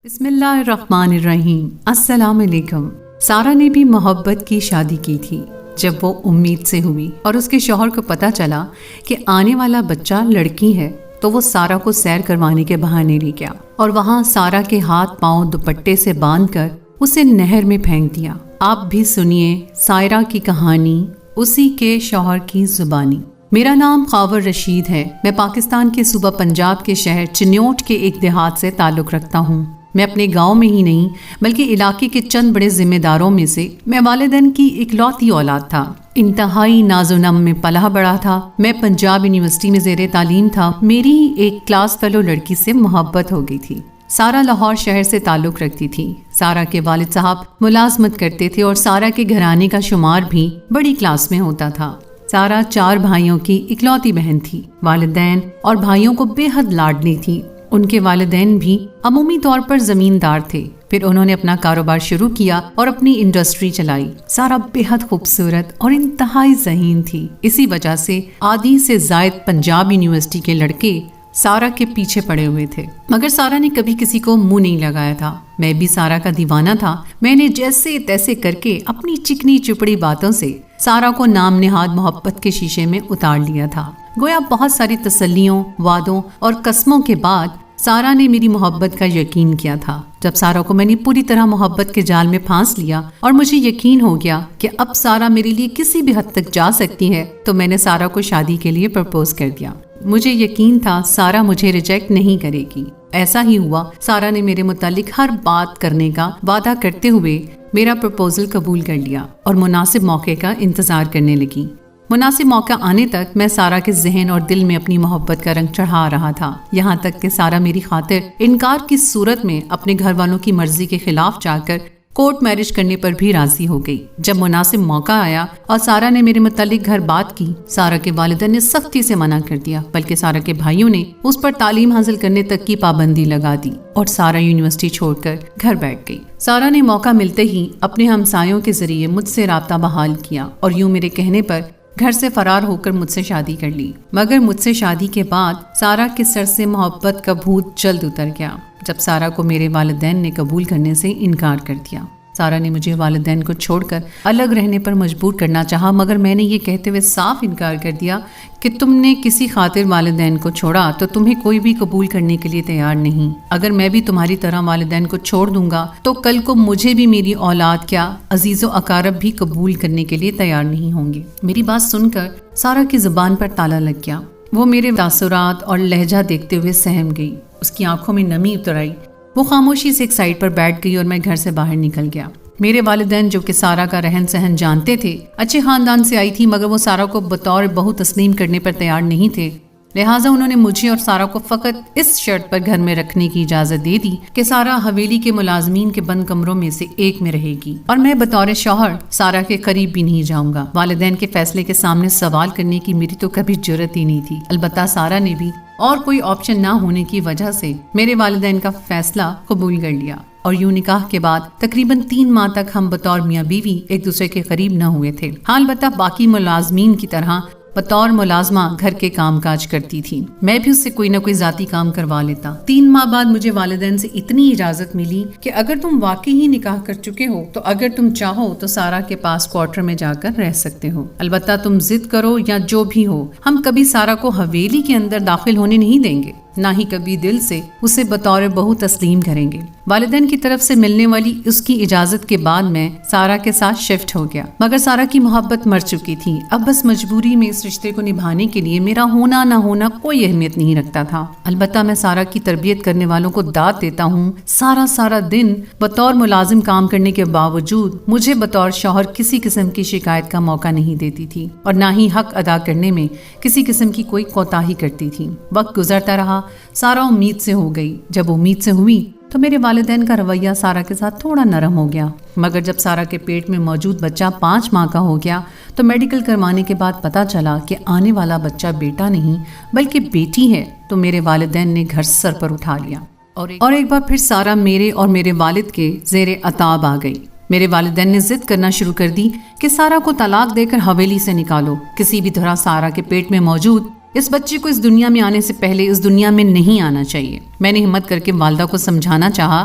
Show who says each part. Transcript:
Speaker 1: بسم اللہ الرحمن الرحیم۔ السلام علیکم۔ سارہ نے بھی محبت کی شادی کی تھی جب وہ امید سے ہوئی اور اس کے شوہر کو پتا چلا کہ آنے والا بچہ لڑکی ہے تو وہ سارہ کو سیر کروانے کے بہانے لے گیا اور وہاں سارہ کے ہاتھ پاؤں دوپٹے سے باندھ کر اسے نہر میں پھینک دیا۔ آپ بھی سنیے سائرہ کی کہانی اسی کے شوہر کی زبانی۔ میرا نام خاور رشید ہے۔ میں پاکستان کے صوبہ پنجاب کے شہر چنیوٹ کے ایک دیہات سے تعلق رکھتا ہوں۔ میں اپنے گاؤں میں ہی نہیں بلکہ علاقے کے چند بڑے ذمہ داروں میں سے میں والدین کی اکلوتی اولاد تھا۔ انتہائی ناز و نم میں پلا بڑا تھا۔ میں پنجاب یونیورسٹی میں زیر تعلیم تھا۔ میری ایک کلاس فیلو لڑکی سے محبت ہو گئی تھی۔ سارہ لاہور شہر سے تعلق رکھتی تھی۔ سارہ کے والد صاحب ملازمت کرتے تھے اور سارہ کے گھرانے کا شمار بھی بڑی کلاس میں ہوتا تھا۔ سارہ 4 بھائیوں کی اکلوتی بہن تھی۔ والدین اور بھائیوں کو بے حد لاڈلی تھی۔ ان کے والدین بھی عمومی طور پر زمیندار تھے۔ پھر انہوں نے اپنا کاروبار شروع کیا اور اپنی انڈسٹری چلائی۔ سارہ بے حد خوبصورت اور انتہائی ذہین تھی۔ اسی وجہ سے آدھی سے زائد پنجاب یونیورسٹی کے لڑکے سارہ کے پیچھے پڑے ہوئے تھے، مگر سارہ نے کبھی کسی کو منہ نہیں لگایا تھا۔ میں بھی سارہ کا دیوانہ تھا۔ میں نے جیسے تیسے کر کے اپنی چکنی چپڑی باتوں سے سارہ کو نام نہاد محبت کے شیشے میں اتار لیا تھا۔ گویا بہت ساری تسلیوں، وعدوں اور قسموں کے بعد سارہ نے میری محبت کا یقین کیا تھا۔ جب سارہ کو میں نے پوری طرح محبت کے جال میں پھانس لیا اور مجھے یقین ہو گیا کہ اب سارہ میرے لیے کسی بھی حد تک جا سکتی ہے تو میں نے سارہ کو شادی کے لیے پرپوز کر دیا۔ مجھے یقین تھا سارہ مجھے ریجیکٹ نہیں کرے گی۔ ایسا ہی ہوا۔ سارہ نے میرے متعلق ہر بات کرنے کا وعدہ کرتے ہوئے میرا پرپوزل قبول کر لیا اور مناسب موقع کا انتظار کرنے لگی۔ مناسب موقع آنے تک میں سارہ کے ذہن اور دل میں اپنی محبت کا رنگ چڑھا رہا تھا، یہاں تک کہ سارہ میری خاطر انکار کی صورت میں اپنے گھر والوں کی مرضی کے خلاف جا کر کورٹ میرج کرنے پر بھی راضی ہو گئی۔ جب مناسب موقع آیا اور سارہ نے میرے متعلق گھر بات کی، سارہ کے والدین نے سختی سے منع کر دیا، بلکہ سارہ کے بھائیوں نے اس پر تعلیم حاصل کرنے تک کی پابندی لگا دی اور سارہ یونیورسٹی چھوڑ کر گھر بیٹھ گئی۔ سارہ نے موقع ملتے ہی اپنے ہمسایوں کے ذریعے مجھ سے رابطہ بحال کیا اور یوں میرے کہنے پر گھر سے فرار ہو کر مجھ سے شادی کر لی۔ مگر مجھ سے شادی کے بعد سارہ کے سر سے محبت کا بھوت جلد اتر گیا جب سارہ کو میرے والدین نے قبول کرنے سے انکار کر دیا۔ سارہ نے مجھے والدین کو چھوڑ کر الگ رہنے پر مجبور کرنا چاہا، مگر میں نے یہ کہتے ہوئے صاف انکار کر دیا کہ تم نے کسی خاطر والدین کو چھوڑا تو تمہیں کوئی بھی قبول کرنے کے لیے تیار نہیں۔ اگر میں بھی تمہاری طرح والدین کو چھوڑ دوں گا تو کل کو مجھے بھی میری اولاد کیا عزیز و اقارب بھی قبول کرنے کے لیے تیار نہیں ہوں گے۔ میری بات سن کر سارہ کی زبان پر تالا لگ گیا۔ وہ میرے تاثرات اور لہجہ دیکھتے ہوئے سہم گئی۔ اس کی آنکھوں میں نمی اتر آئی۔ وہ خاموشی سے ایک سائڈ پر بیٹھ گئی اور میں گھر سے باہر نکل گیا۔ میرے والدین جو کہ سارہ کا رہن سہن جانتے تھے، اچھے خاندان سے آئی تھی مگر وہ سارہ کو بطور بہو تسلیم کرنے پر تیار نہیں تھے، لہٰذا انہوں نے مجھے اور سارہ کو فقط اس شرط پر گھر میں رکھنے کی اجازت دے دی کہ سارہ حویلی کے ملازمین کے بند کمروں میں سے ایک میں رہے گی اور میں بطور شوہر سارہ کے قریب بھی نہیں جاؤں گا۔ والدین کے فیصلے کے سامنے سوال کرنے کی میری تو کبھی جرت ہی نہیں تھی۔ البتہ سارہ نے بھی اور کوئی آپشن نہ ہونے کی وجہ سے میرے والدین کا فیصلہ قبول کر لیا اور یوں نکاح کے بعد تقریباً 3 ماہ تک ہم بطور میاں بیوی ایک دوسرے کے قریب نہ ہوئے تھے۔ ہاں البتہ باقی ملازمین کی طرح بطور ملازمہ گھر کے کام کاج کرتی تھی۔ میں بھی اس سے کوئی نہ کوئی ذاتی کام کروا لیتا۔ 3 ماہ بعد مجھے والدین سے اتنی اجازت ملی کہ اگر تم واقعی ہی نکاح کر چکے ہو تو اگر تم چاہو تو سارہ کے پاس کوارٹر میں جا کر رہ سکتے ہو، البتہ تم ضد کرو یا جو بھی ہو، ہم کبھی سارہ کو حویلی کے اندر داخل ہونے نہیں دیں گے، نہ ہی کبھی دل سے اسے بطور بہو تسلیم کریں گے۔ والدین کی طرف سے ملنے والی اس کی اجازت کے بعد میں سارہ کے ساتھ شفٹ ہو گیا، مگر سارہ کی محبت مر چکی تھی۔ اب بس مجبوری میں اس رشتے کو نبھانے کے لیے میرا ہونا نہ ہونا کوئی اہمیت نہیں رکھتا تھا۔ البتہ میں سارہ کی تربیت کرنے والوں کو داد دیتا ہوں، سارا دن بطور ملازم کام کرنے کے باوجود مجھے بطور شوہر کسی قسم کی شکایت کا موقع نہیں دیتی تھی اور نہ ہی حق ادا کرنے میں کسی قسم کی کوئی کوتاہی کرتی تھی۔ وقت گزرتا رہا، سارہ امید سے ہو گئی۔ جب امید سے ہوئی تو میرے والدین کا رویہ سارہ کے ساتھ تھوڑا نرم ہو گیا، مگر جب سارہ کے پیٹ میں موجود بچہ 5 ماہ کا ہو گیا تو میڈیکل کروانے کے بعد پتہ چلا کہ آنے والا بچہ بیٹا نہیں بلکہ بیٹی ہے، تو میرے والدین نے گھر سر پر اٹھا لیا اور ایک بار پھر سارہ میرے اور میرے والد کے زیر عتاب آ گئی۔ میرے والدین نے ضد کرنا شروع کر دی کہ سارہ کو طلاق دے کر حویلی سے نکالو، کسی بھی طرح سارہ کے پیٹ میں موجود اس بچے کو اس دنیا میں آنے سے پہلے اس دنیا میں نہیں آنا چاہیے۔ میں نے ہمت کر کے والدہ کو سمجھانا چاہا